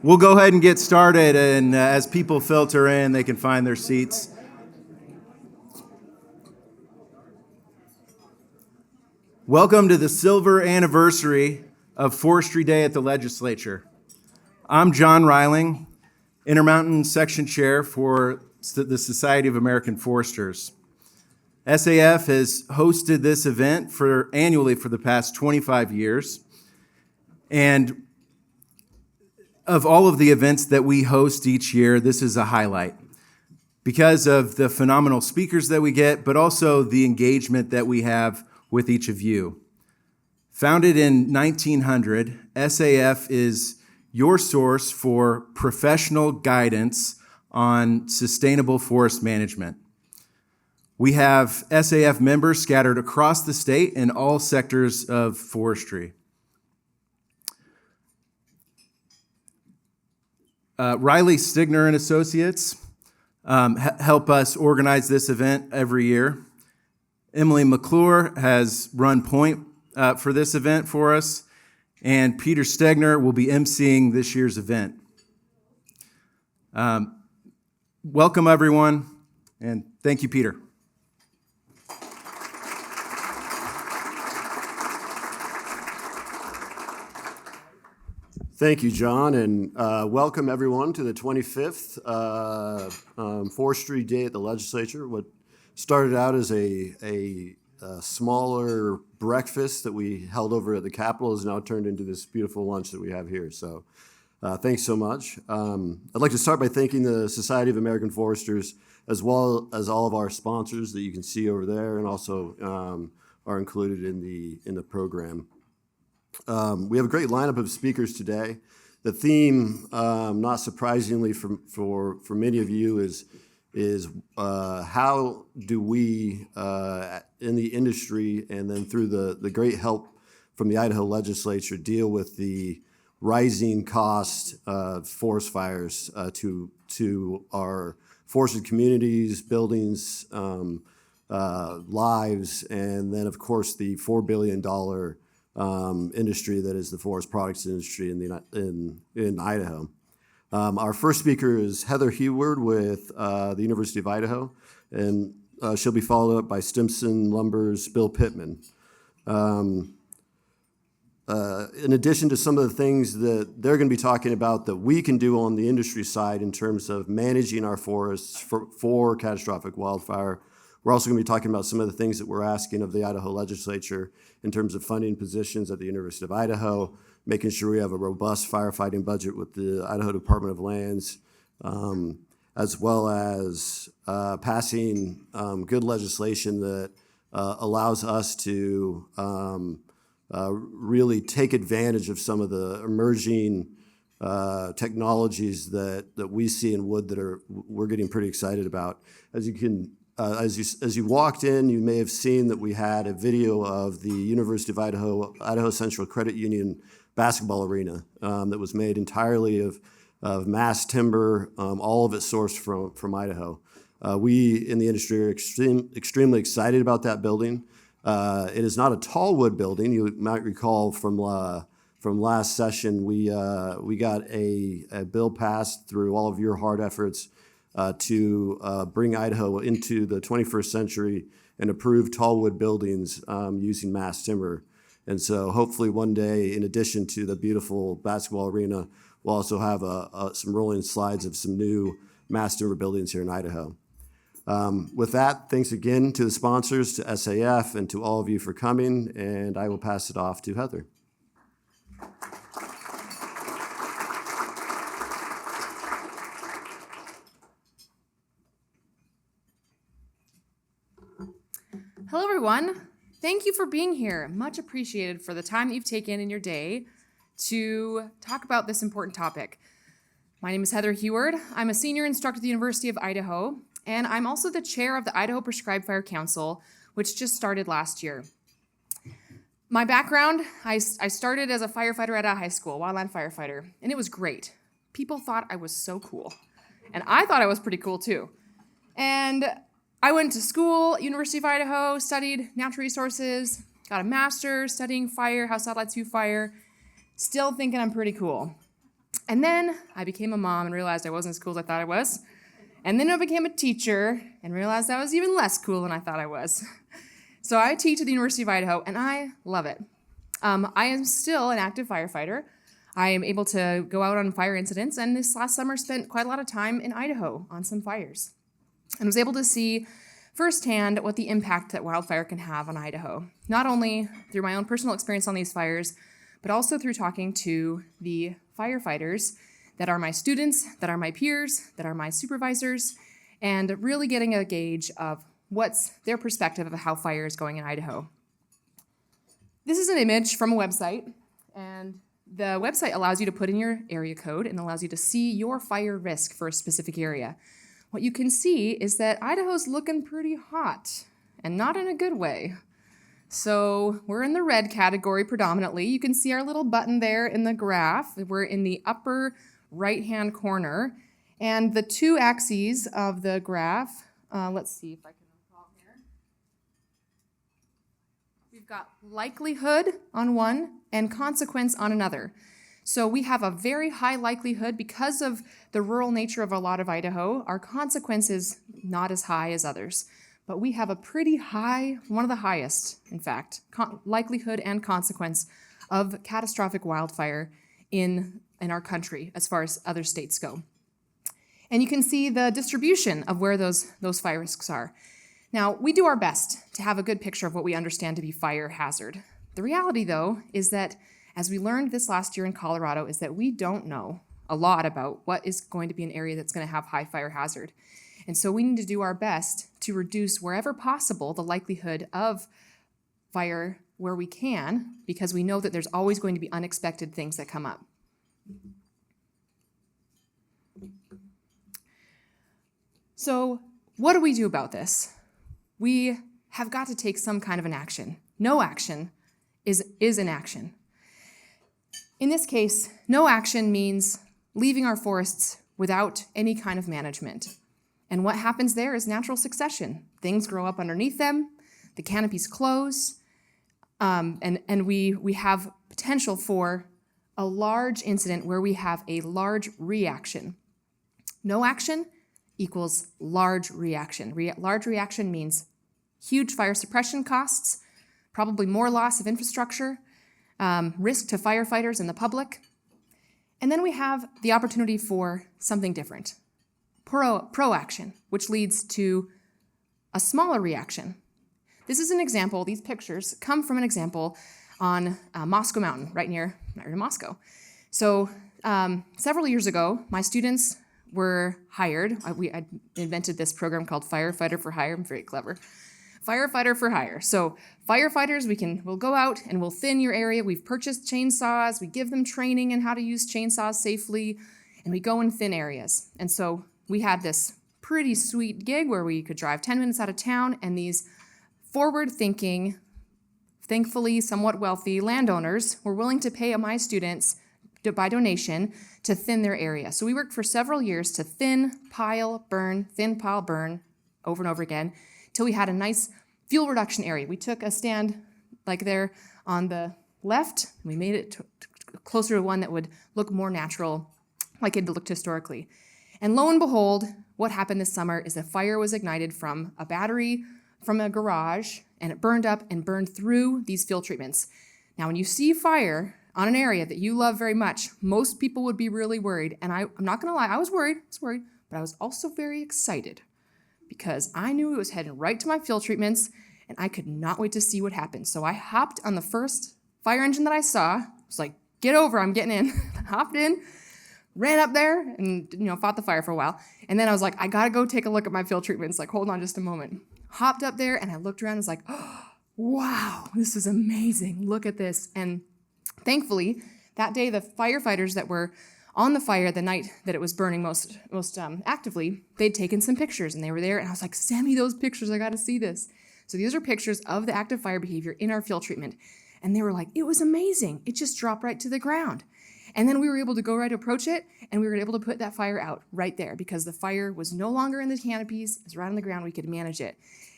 We'll go ahead and get started, and as people filter in, they can find their seats. Welcome to the silver anniversary of Forestry Day at the Legislature. I'm John Reiling, Intermountain Section Chair for the Society of American Foresters. SAF has hosted this event annually for the past 25 years, and of all of the events that we host each year, this is a highlight because of the phenomenal speakers that we get, but also the engagement that we have with each of you. Founded in 1900, SAF is your source for professional guidance on sustainable forest management. We have SAF members scattered across the state in all sectors of forestry. Riley Stigner and Associates help us organize this event every year. Emily McClure has run point for this event for us, and Peter Stegner will be emceeing this year's event. Welcome, everyone, and thank you, Peter. Thank you, John, and welcome everyone to the 25th Forestry Day at the Legislature. What started out as a smaller breakfast that we held over at the Capitol has now turned into this beautiful lunch that we have here. So thanks so much. I'd like to start by thanking the Society of American Foresters, as well as all of our sponsors that you can see over there and also are included in the program. We have a great lineup of speakers today. The theme, not surprisingly for many of you, is how do we, in the industry and then through the great help from the Idaho Legislature, deal with the rising cost of forest fires to our forested communities, buildings, lives, and then, of course, the $4 billion industry that is the forest products industry in Idaho. Our first speaker is Heather Heward with the University of Idaho, and she'll be followed up by Stimson Lumber's Bill Pittman. In addition to some of the things that they're going to be talking about that we can do on the industry side in terms of managing our forests for catastrophic wildfire, we're also going to be talking about some of the things that we're asking of the Idaho Legislature in terms of funding positions at the University of Idaho, making sure we have a robust firefighting budget with the Idaho Department of Lands, as well as passing good legislation that allows us to really take advantage of some of the emerging technologies that we see in wood that we're getting pretty excited about. As you walked in, you may have seen that we had a video of the University of Idaho Central Credit Union basketball arena that was made entirely of mass timber, all of it sourced from Idaho. We in the industry are extremely excited about that building. It is not a tall wood building. You might recall from last session, we got a bill passed through all of your hard efforts to bring Idaho into the 21st century and approve tall wood buildings using mass timber. And so hopefully one day, in addition to the beautiful basketball arena, we'll also have some rolling slides of some new mass timber buildings here in Idaho. With that, thanks again to the sponsors, to SAF, and to all of you for coming, and I will pass it off to Heather. Hello, everyone. Thank you for being here. Much appreciated for the time that you've taken in your day to talk about this important topic. My name is Heather Heward. I'm a senior instructor at the University of Idaho, and I'm also the chair of the Idaho Prescribed Fire Council, which just started last year. My background, I started as a firefighter at a high school, wildland firefighter, and it was great. People thought I was so cool, and I thought I was pretty cool too. And I went to school, University of Idaho, studied natural resources, got a master's studying fire, how satellites view fire, still thinking I'm pretty cool. And then I became a mom and realized I wasn't as cool as I thought I was. And then I became a teacher and realized I was even less cool than I thought I was. So I teach at the University of Idaho, and I love it. I am still an active firefighter. I am able to go out on fire incidents, and this last summer spent quite a lot of time in Idaho on some fires. And was able to see firsthand what the impact that wildfire can have on Idaho, not only through my own personal experience on these fires, but also through talking to the firefighters that are my students, that are my peers, that are my supervisors, and really getting a gauge of what's their perspective of how fire is going in Idaho. This is an image from a website, and the website allows you to put in your area code and allows you to see your fire risk for a specific area. What you can see is that Idaho's looking pretty hot, and not in a good way. So we're in the red category predominantly. You can see our little button there in the graph. We're in the upper right-hand corner. And the two axes of the graph, let's see if I can recall here. We've got likelihood on one and consequence on another. So we have a very high likelihood because of the rural nature of a lot of Idaho. Our consequence is not as high as others. But we have a pretty high, one of the highest, in fact, likelihood and consequence of catastrophic wildfire in our country as far as other states go. And you can see the distribution of where those fire risks are. Now, we do our best to have a good picture of what we understand to be fire hazard. The reality, though, is that as we learned this last year in Colorado, is that we don't know a lot about what is going to be an area that's going to have high fire hazard. And so we need to do our best to reduce wherever possible the likelihood of fire where we can, because we know that there's always going to be unexpected things that come up. So what do we do about this? We have got to take some kind of an action. No action is inaction. In this case, no action means leaving our forests without any kind of management. And what happens there is natural succession. Things grow up underneath them, the canopies close, and we have potential for a large incident where we have a large reaction. No action equals large reaction. Large reaction means huge fire suppression costs, probably more loss of infrastructure, risk to firefighters and the public. And then we have the opportunity for something different. Proaction, which leads to a smaller reaction. This is an example, these pictures come from an example on Moscow Mountain, right near Moscow. So several years ago, my students were hired. I invented this program called Firefighter for Hire. I'm very clever. Firefighter for Hire. So firefighters, we'll go out and we'll thin your area. We've purchased chainsaws. We give them training in how to use chainsaws safely, and we go and thin areas. And so we had this pretty sweet gig where we could drive 10 minutes out of town, and these forward-thinking, thankfully somewhat wealthy landowners were willing to pay my students by donation to thin their area. So we worked for several years to thin, pile, burn over and over again till we had a nice fuel reduction area. We took a stand like there on the left, and we made it closer to one that would look more natural, like it looked historically. And lo and behold, what happened this summer is a fire was ignited from a battery from a garage, and it burned up and burned through these fuel treatments. Now, when you see fire on an area that you love very much, most people would be really worried. And I'm not going to lie, I was worried, but I was also very excited because I knew it was heading right to my fuel treatments, and I could not wait to see what happened. So I hopped on the first fire engine that I saw. I was like, get over, I'm getting in. Hopped in, ran up there, and fought the fire for a while. And then I was like, I gotta go take a look at my fuel treatments. Like, hold on just a moment. Hopped up there, and I looked around and was like, oh, wow, this is amazing. Look at this. And thankfully, that day, the firefighters that were on the fire the night that it was burning most actively, they'd taken some pictures, and they were there. And I was like, send me those pictures. I gotta see this. So these are pictures of the active fire behavior in our fuel treatment. And they were like, it was amazing. It just dropped right to the ground. And then we were able to go right approach it, and we were able to put that fire out right there because the fire was no longer in the canopies. It was right on the ground. We could manage it.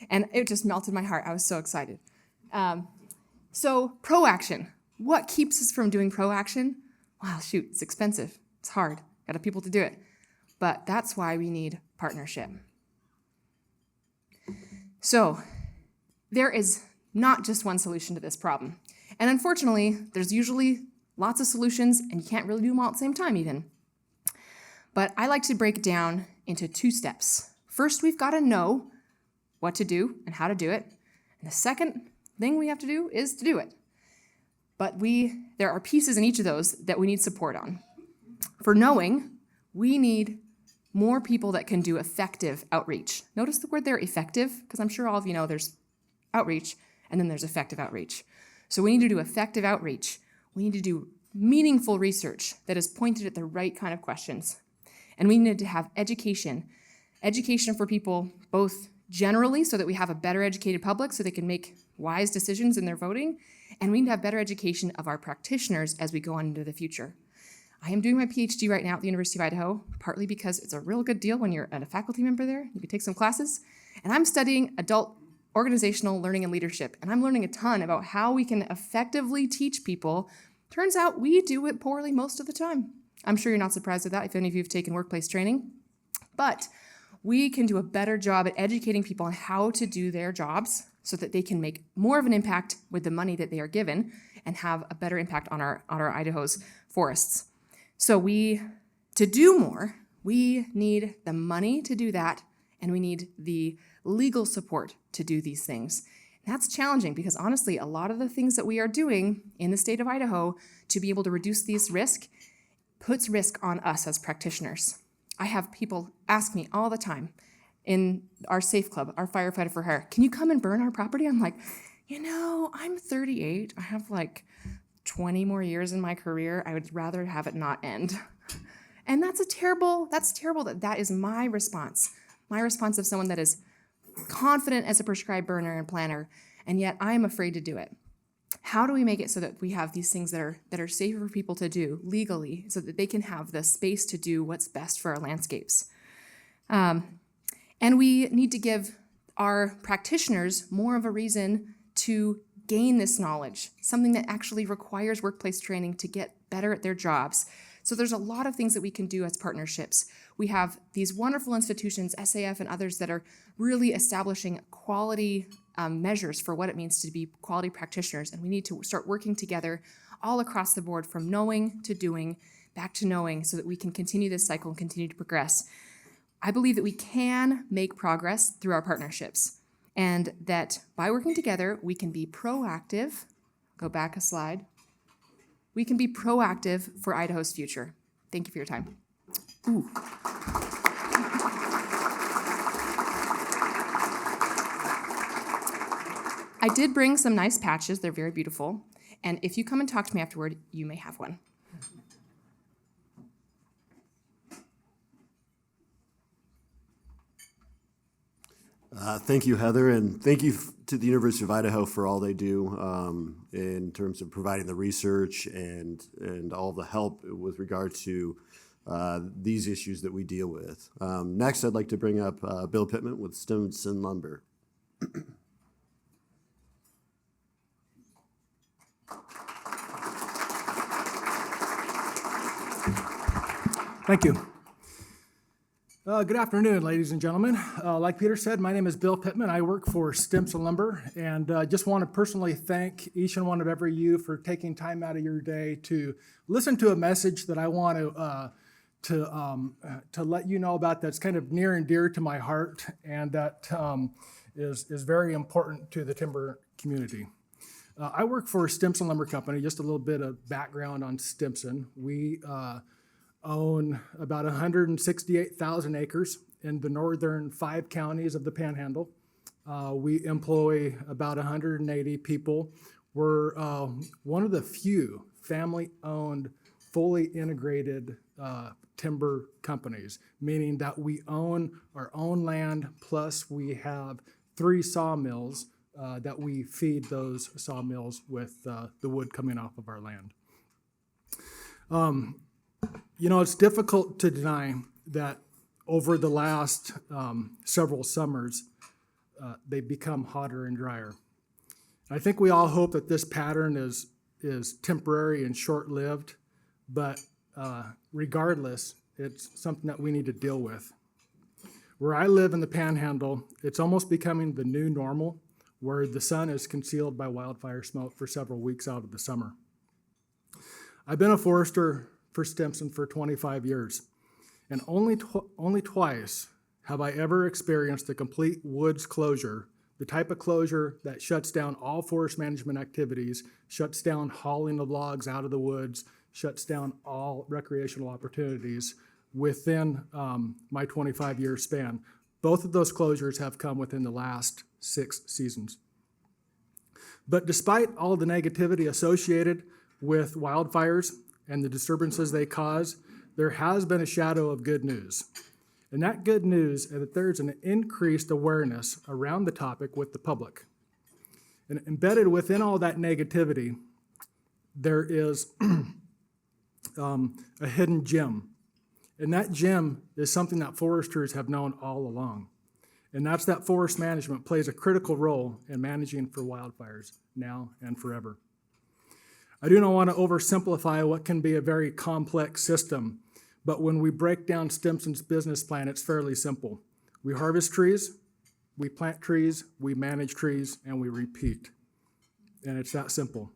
And it just melted my heart. I was so excited. So proaction. What keeps us from doing proaction? Wow, shoot, it's expensive. It's hard. Got to have people to do it. But that's why we need partnership. So there is not just one solution to this problem. And unfortunately, there's usually lots of solutions, and you can't really do them all at the same time even. But I like to break it down into 2 steps. First, we've got to know what to do and how to do it. And the second thing we have to do is to do it. But there are pieces in each of those that we need support on. For knowing, we need more people that can do effective outreach. Notice the word there, effective, because I'm sure all of you know there's outreach and then there's effective outreach. So we need to do effective outreach. We need to do meaningful research that is pointed at the right kind of questions. And we need to have education for people both generally so that we have a better educated public so they can make wise decisions in their voting. And we need to have better education of our practitioners as we go on into the future. I am doing my PhD right now at the University of Idaho, partly because it's a real good deal when you're a faculty member there. You can take some classes. And I'm studying adult organizational learning and leadership. And I'm learning a ton about how we can effectively teach people. Turns out we do it poorly most of the time. I'm sure you're not surprised at that if any of you have taken workplace training. But we can do a better job at educating people on how to do their jobs so that they can make more of an impact with the money that they are given and have a better impact on our Idaho's forests. So to do more, we need the money to do that, and we need the legal support to do these things. And that's challenging because honestly, a lot of the things that we are doing in the state of Idaho to be able to reduce this risk puts risk on us as practitioners. I have people ask me all the time in our Safe Club, our firefighter for hire, can you come and burn our property? I'm like, I'm 38. I have 20 more years in my career. I would rather have it not end. And that's terrible that is my response. My response of someone that is confident as a prescribed burner and planner, and yet I am afraid to do it. How do we make it so that we have these things that are safer for people to do legally so that they can have the space to do what's best for our landscapes? And we need to give our practitioners more of a reason to gain this knowledge, something that actually requires workplace training to get better at their jobs. So there's a lot of things that we can do as partnerships. We have these wonderful institutions, SAF and others, that are really establishing quality measures for what it means to be quality practitioners. And we need to start working together all across the board from knowing to doing, back to knowing, so that we can continue this cycle and continue to progress. I believe that we can make progress through our partnerships, and that by working together, we can be proactive. Go back a slide. We can be proactive for Idaho's future. Thank you for your time. Ooh. I did bring some nice patches. They're very beautiful. And if you come and talk to me afterward, you may have one. Thank you, Heather, and thank you to the University of Idaho for all they do in terms of providing the research and all the help with regard to these issues that we deal with. Next, I'd like to bring up Bill Pittman with Stimson Lumber. Thank you. Good afternoon, ladies and gentlemen. Like Peter said, my name is Bill Pittman. I work for Stimson Lumber, and just want to personally thank each and one of every you for taking time out of your day to listen to a message that I want to let you know about that's kind of near and dear to my heart, and that is very important to the timber community. I work for Stimson Lumber Company. Just a little bit of background on Stimson. We own about 168,000 acres in the northern 5 counties of the Panhandle. We employ about 180 people. We're one of the few family-owned, fully integrated timber companies, meaning that we own our own land, plus we have 3 sawmills that we feed those sawmills with the wood coming off of our land. It's difficult to deny that over the last several summers, they've become hotter and drier. I think we all hope that this pattern is temporary and short-lived, but regardless, it's something that we need to deal with. Where I live in the Panhandle, it's almost becoming the new normal, where the sun is concealed by wildfire smoke for several weeks out of the summer. I've been a forester for Stimson for 25 years, and only twice have I ever experienced a complete woods closure, the type of closure that shuts down all forest management activities, shuts down hauling of logs out of the woods, shuts down all recreational opportunities within my 25-year span. Both of those closures have come within the last 6 seasons. But despite all the negativity associated with wildfires and the disturbances they cause, there has been a shadow of good news. And that good news is that there's an increased awareness around the topic with the public. And embedded within all that negativity, there is a hidden gem. And that gem is something that foresters have known all along. And that's that forest management plays a critical role in managing for wildfires now and forever. I do not want to oversimplify what can be a very complex system, but when we break down Stimson's business plan, it's fairly simple. We harvest trees, we plant trees, we manage trees, and we repeat. And it's that simple.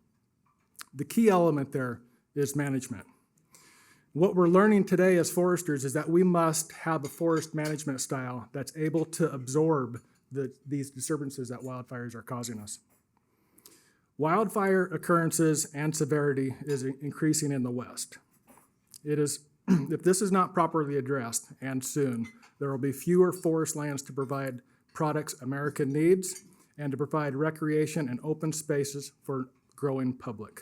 The key element there is management. What we're learning today as foresters is that we must have a forest management style that's able to absorb these disturbances that wildfires are causing us. Wildfire occurrences and severity is increasing in the West. It is, if this is not properly addressed, and soon, there will be fewer forest lands to provide products America needs and to provide recreation and open spaces for growing public.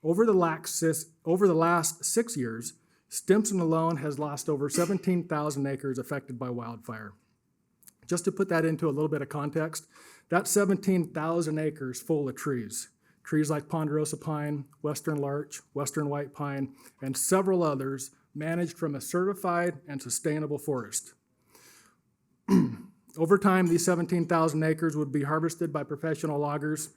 Over the last 6 years, Stimson alone has lost over 17,000 acres affected by wildfire. Just to put that into a little bit of context, that's 17,000 acres full of trees. Trees like ponderosa pine, western larch, western white pine, and several others managed from a certified and sustainable forest. Over time, these 17,000 acres would be harvested by professional loggers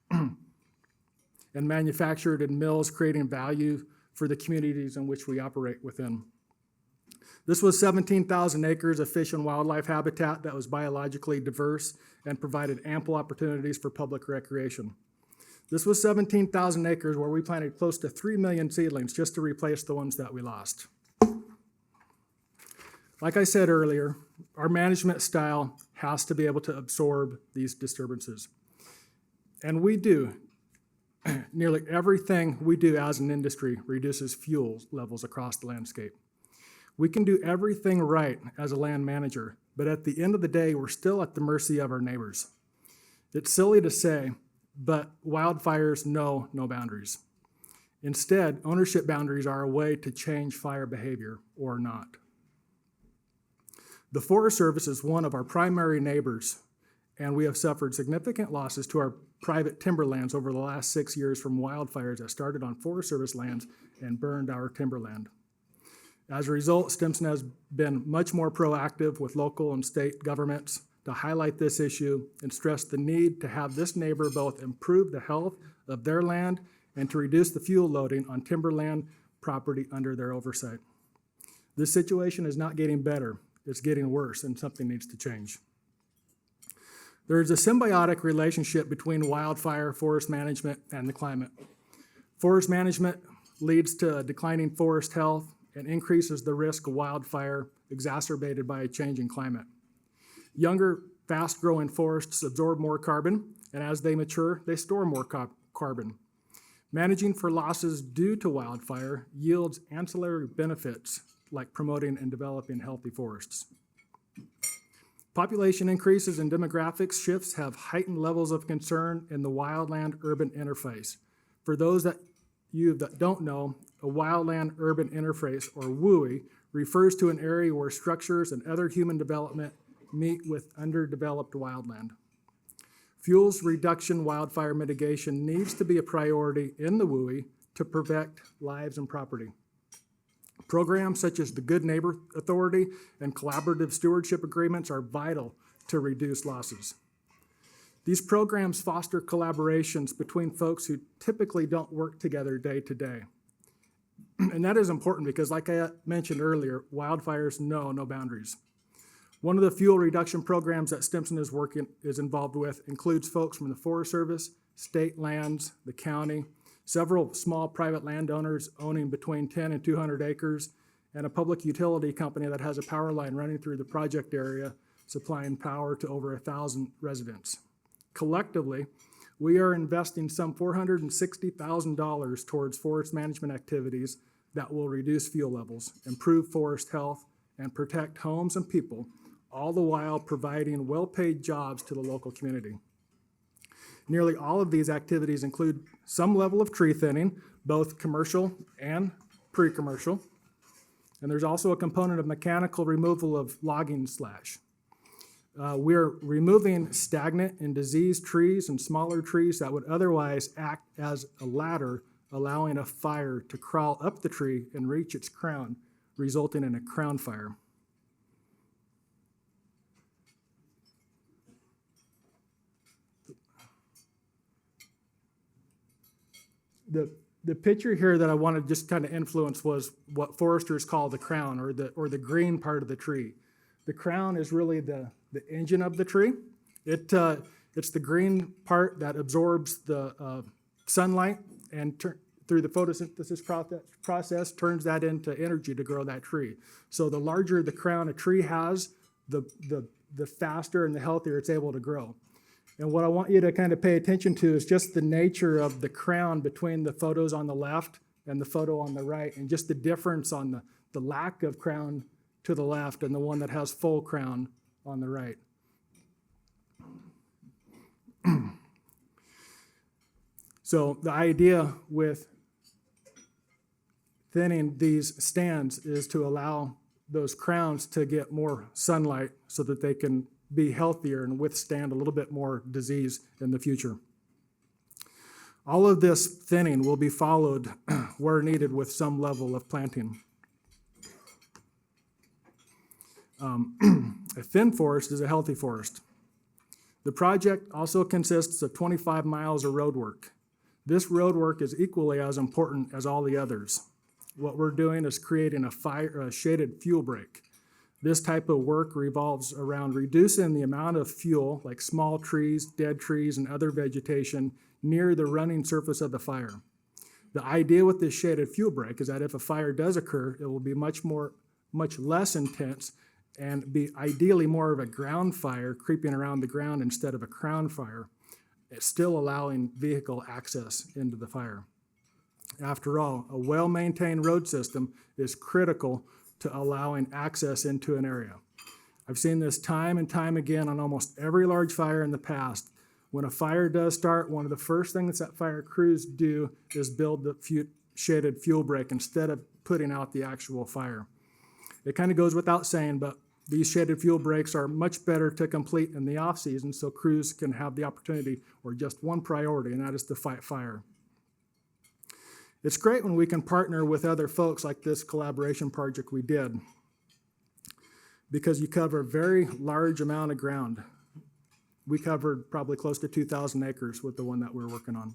and manufactured in mills, creating value for the communities in which we operate within. This was 17,000 acres of fish and wildlife habitat that was biologically diverse and provided ample opportunities for public recreation. This was 17,000 acres where we planted close to 3 million seedlings just to replace the ones that we lost. Like I said earlier, our management style has to be able to absorb these disturbances. And we do. Nearly everything we do as an industry reduces fuel levels across the landscape. We can do everything right as a land manager, but at the end of the day, we're still at the mercy of our neighbors. It's silly to say, but wildfires know no boundaries. Instead, ownership boundaries are a way to change fire behavior or not. The Forest Service is one of our primary neighbors, and we have suffered significant losses to our private timberlands over the last 6 years from wildfires that started on Forest Service lands and burned our timberland. As a result, Stimson has been much more proactive with local and state governments to highlight this issue and stress the need to have this neighbor both improve the health of their land and to reduce the fuel loading on timberland property under their oversight. This situation is not getting better, it's getting worse, and something needs to change. There is a symbiotic relationship between wildfire, forest management, and the climate. Forest management leads to declining forest health and increases the risk of wildfire exacerbated by a changing climate. Younger, fast-growing forests absorb more carbon, and as they mature, they store more carbon. Managing for losses due to wildfire yields ancillary benefits like promoting and developing healthy forests. Population increases and demographic shifts have heightened levels of concern in the wildland-urban interface. For those that don't know, a wildland-urban interface, or WUI, refers to an area where structures and other human development meet with underdeveloped wildland. Fuels reduction wildfire mitigation needs to be a priority in the WUI to protect lives and property. Programs such as the Good Neighbor Authority and collaborative stewardship agreements are vital to reduce losses. These programs foster collaborations between folks who typically don't work together day to day. And that is important because, like I mentioned earlier, wildfires know no boundaries. One of the fuel reduction programs that Stimson is involved with includes folks from the Forest Service, state lands, the county, several small private landowners owning between 10 and 200 acres, and a public utility company that has a power line running through the project area, supplying power to over 1,000 residents. Collectively, we are investing some $460,000 towards forest management activities that will reduce fuel levels, improve forest health, and protect homes and people, all the while providing well-paid jobs to the local community. Nearly all of these activities include some level of tree thinning, both commercial and pre-commercial. And there's also a component of mechanical removal of logging slash. We're removing stagnant and diseased trees and smaller trees that would otherwise act as a ladder, allowing a fire to crawl up the tree and reach its crown, resulting in a crown fire. The picture here that I wanted to just kind of influence was what foresters call the crown, or the green part of the tree. The crown is really the engine of the tree. It's the green part that absorbs the sunlight and through the photosynthesis process turns that into energy to grow that tree. So the larger the crown a tree has, the faster and the healthier it's able to grow. And what I want you to kind of pay attention to is just the nature of the crown between the photos on the left and the photo on the right, and just the difference on the lack of crown to the left and the one that has full crown on the right. So the idea with thinning these stands is to allow those crowns to get more sunlight so that they can be healthier and withstand a little bit more disease in the future. All of this thinning will be followed where needed with some level of planting. A thin forest is a healthy forest. The project also consists of 25 miles of road work. This road work is equally as important as all the others. What we're doing is creating a shaded fuel break. This type of work revolves around reducing the amount of fuel, like small trees, dead trees, and other vegetation, near the running surface of the fire. The idea with this shaded fuel break is that if a fire does occur, it will be much less intense and be ideally more of a ground fire creeping around the ground instead of a crown fire. It's still allowing vehicle access into the fire. After all, a well-maintained road system is critical to allowing access into an area. I've seen this time and time again on almost every large fire in the past. When a fire does start, one of the first things that fire crews do is build the shaded fuel break instead of putting out the actual fire. It kind of goes without saying, but these shaded fuel breaks are much better to complete in the off season so crews can have the opportunity or just one priority, and that is to fight fire. It's great when we can partner with other folks like this collaboration project we did, because you cover a very large amount of ground. We covered probably close to 2,000 acres with the one that we're working on.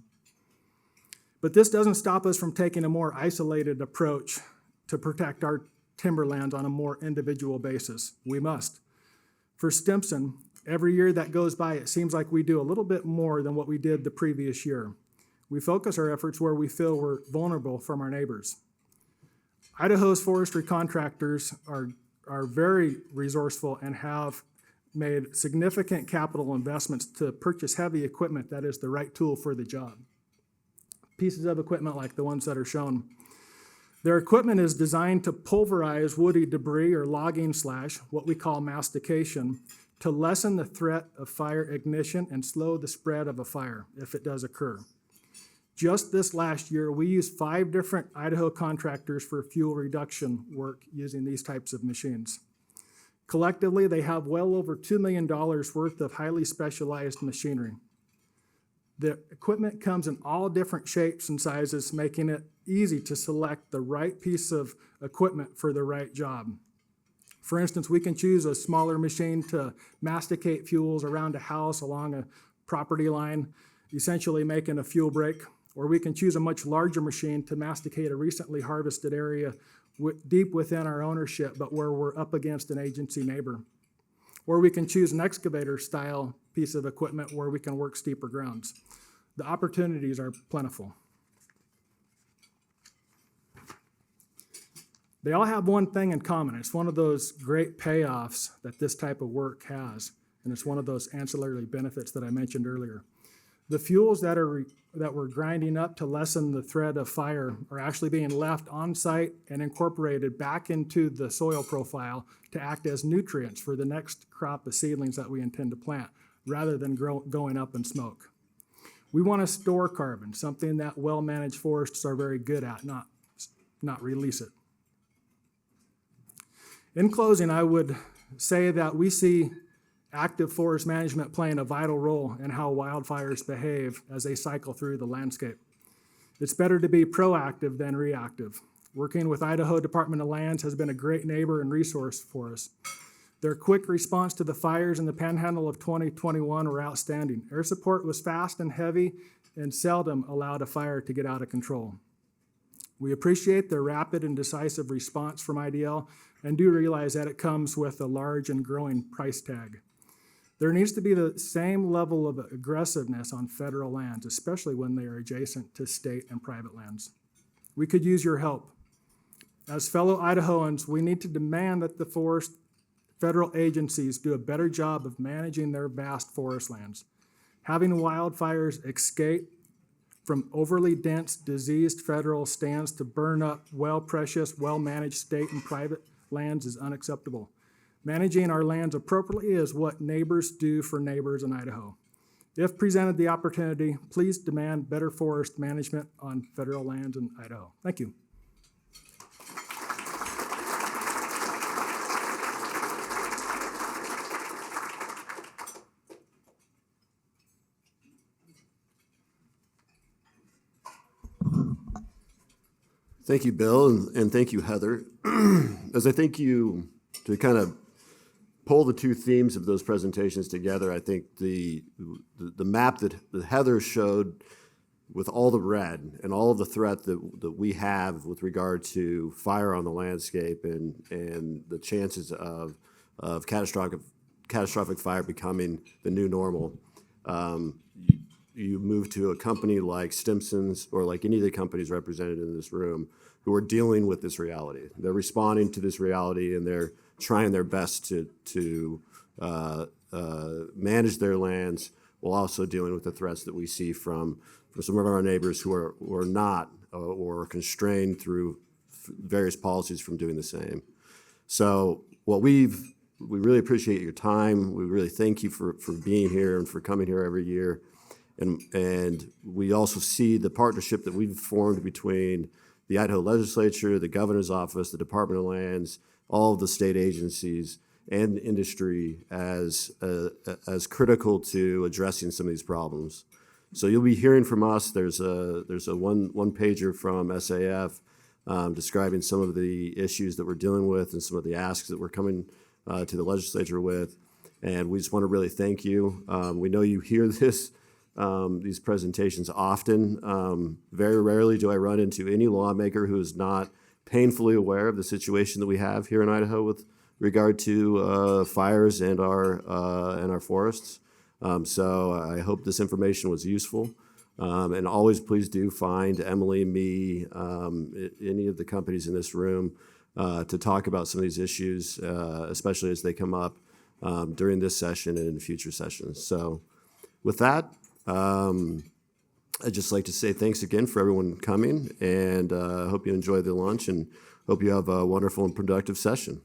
But this doesn't stop us from taking a more isolated approach to protect our timberlands on a more individual basis. We must. For Stimson, every year that goes by, it seems like we do a little bit more than what we did the previous year. We focus our efforts where we feel we're vulnerable from our neighbors. Idaho's forestry contractors are very resourceful and have made significant capital investments to purchase heavy equipment that is the right tool for the job. Pieces of equipment like the ones that are shown. Their equipment is designed to pulverize woody debris or logging slash, what we call mastication, to lessen the threat of fire ignition and slow the spread of a fire if it does occur. Just this last year, we used 5 different Idaho contractors for fuel reduction work using these types of machines. Collectively, they have well over $2 million worth of highly specialized machinery. The equipment comes in all different shapes and sizes, making it easy to select the right piece of equipment for the right job. For instance, we can choose a smaller machine to masticate fuels around a house along a property line, essentially making a fuel break. or we can choose a much larger machine to masticate a recently harvested area deep within our ownership, but where we're up against an agency neighbor. Or we can choose an excavator-style piece of equipment where we can work steeper grounds. The opportunities are plentiful. They all have one thing in common. It's one of those great payoffs that this type of work has, and it's one of those ancillary benefits that I mentioned earlier. The fuels that we're grinding up to lessen the threat of fire are actually being left on site and incorporated back into the soil profile to act as nutrients for the next crop of seedlings that we intend to plant, rather than going up in smoke. We want to store carbon, something that well-managed forests are very good at, not release it. In closing, I would say that we see active forest management playing a vital role in how wildfires behave as they cycle through the landscape. It's better to be proactive than reactive. Working with Idaho Department of Lands has been a great neighbor and resource for us. Their quick response to the fires in the Panhandle of 2021 were outstanding. Air support was fast and heavy and seldom allowed a fire to get out of control. We appreciate their rapid and decisive response from IDL and do realize that it comes with a large and growing price tag. There needs to be the same level of aggressiveness on federal lands, especially when they are adjacent to state and private lands. We could use your help. As fellow Idahoans, we need to demand that the federal agencies do a better job of managing their vast forest lands. Having wildfires escape from overly dense, diseased federal stands to burn up precious, well-managed state and private lands is unacceptable. Managing our lands appropriately is what neighbors do for neighbors in Idaho. If presented the opportunity, please demand better forest management on federal lands in Idaho. Thank you. Thank you, Bill, and thank you, Heather. As I think you, to kind of pull the two themes of those presentations together, I think the map that Heather showed with all the red and all of the threat that we have with regard to fire on the landscape and the chances of catastrophic fire becoming the new normal. You move to a company like Stimson's or like any of the companies represented in this room who are dealing with this reality. They're responding to this reality and they're trying their best to manage their lands while also dealing with the threats that we see from some of our neighbors who are not or constrained through various policies from doing the same. So we really appreciate your time. We really thank you for being here and for coming here every year. And we also see the partnership that we've formed between the Idaho Legislature, the Governor's Office, the Department of Lands, all of the state agencies, and industry as critical to addressing some of these problems. So you'll be hearing from us. There's a one pager from SAF describing some of the issues that we're dealing with and some of the asks that we're coming to the legislature with. And we just want to really thank you. We know you hear these presentations often. Very rarely do I run into any lawmaker who is not painfully aware of the situation that we have here in Idaho with regard to fires and our forests. So I hope this information was useful. And always please do find Emily, me, any of the companies in this room to talk about some of these issues, especially as they come up during this session and in future sessions. So with that, I'd just like to say thanks again for everyone coming, and hope you enjoy the lunch and hope you have a wonderful and productive session.